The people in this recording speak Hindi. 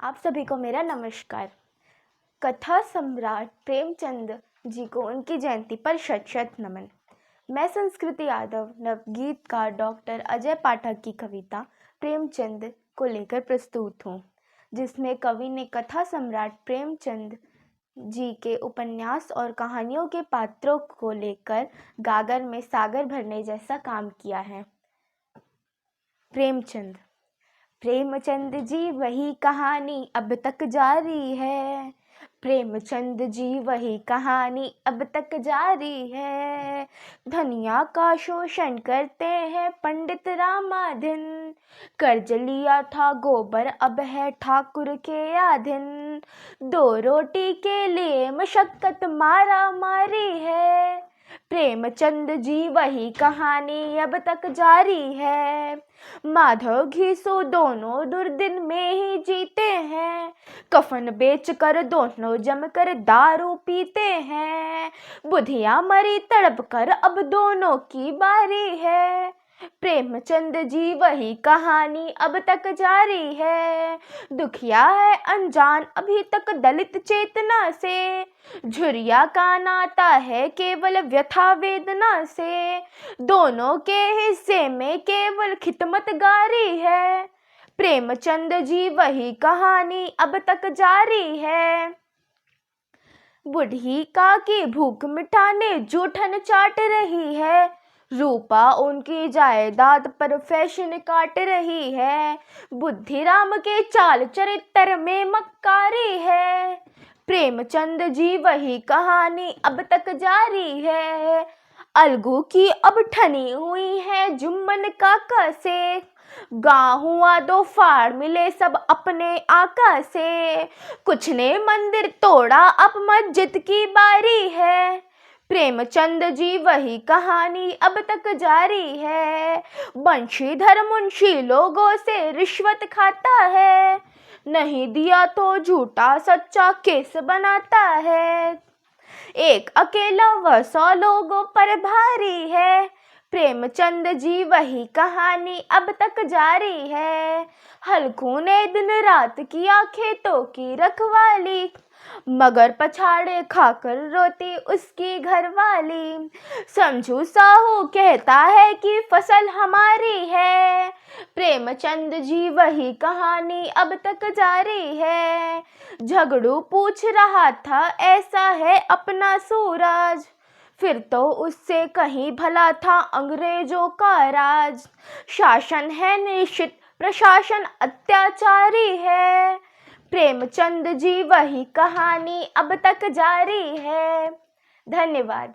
आप सभी को मेरा नमस्कार। कथा सम्राट प्रेमचंद जी को उनकी जयंती पर शत शत नमन। मैं संस्कृति यादव नवगीतकार डॉक्टर अजय पाठक की कविता प्रेमचंद को लेकर प्रस्तुत हूँ, जिसमें कवि ने कथा सम्राट प्रेमचंद जी के उपन्यास और कहानियों के पात्रों को लेकर गागर में सागर भरने जैसा काम किया है। प्रेमचंद प्रेमचंद जी वही कहानी अब तक जारी है। प्रेमचंद जी वही कहानी अब तक जारी है। धनिया का शोषण करते हैं पंडित रामाधीन। कर्ज लिया था गोबर अब है ठाकुर के आधीन। 2 रोटी के लिए मशक्कत मारा मारी है। प्रेमचंद जी वही कहानी अब तक जारी है। माधव घीसू दोनों दुर्दिन में ही जीते हैं। कफन बेचकर दोनों जमकर दारू पीते हैं। बुधिया मरी तड़प कर अब दोनों की बारी है। प्रेमचंद जी वही कहानी अब तक जारी है। दुखिया है अनजान अभी तक दलित चेतना से। झुरिया का नाता है केवल व्यथा वेदना से। दोनों के हिस्से में केवल खिदमत गारी है। प्रेमचंद जी वही कहानी अब तक जारी है। बुढ़ी का की भूख मिटाने जूठन चाट रही है। रूपा उनकी जायदाद पर फैशन काट रही है। बुद्धिराम के चाल चरित्र में मक्कारी है। प्रेमचंद जी वही कहानी अब तक जारी है। अलगू की अब ठनी हुई है जुम्मन काका से। गाँव हुआ 2 फाड़ मिले सब अपने आका से। कुछ ने मंदिर तोड़ा अब मस्जिद की बारी है। प्रेमचंद जी वही कहानी अब तक जारी है। बंशीधर मुंशी लोगों से रिश्वत खाता है। नहीं दिया तो झूठा सच्चा केस बनाता है। एक अकेला वह 100 लोगों पर भारी है। प्रेमचंद जी वही कहानी अब तक जारी है। हल्कू ने दिन रात किया खेतों की रखवाली। मगर पछाड़े खाकर रोती उसकी घरवाली। समझू साहू कहता है कि फसल हमारी है। प्रेमचंद जी वही कहानी अब तक जारी है। झगड़ू पूछ रहा था ऐसा है अपना सूरज। फिर तो उससे कहीं भला था अंग्रेजों का राज। शासन है निश्चित प्रशासन अत्याचारी है। प्रेमचंद जी वही कहानी अब तक जारी है। धन्यवाद।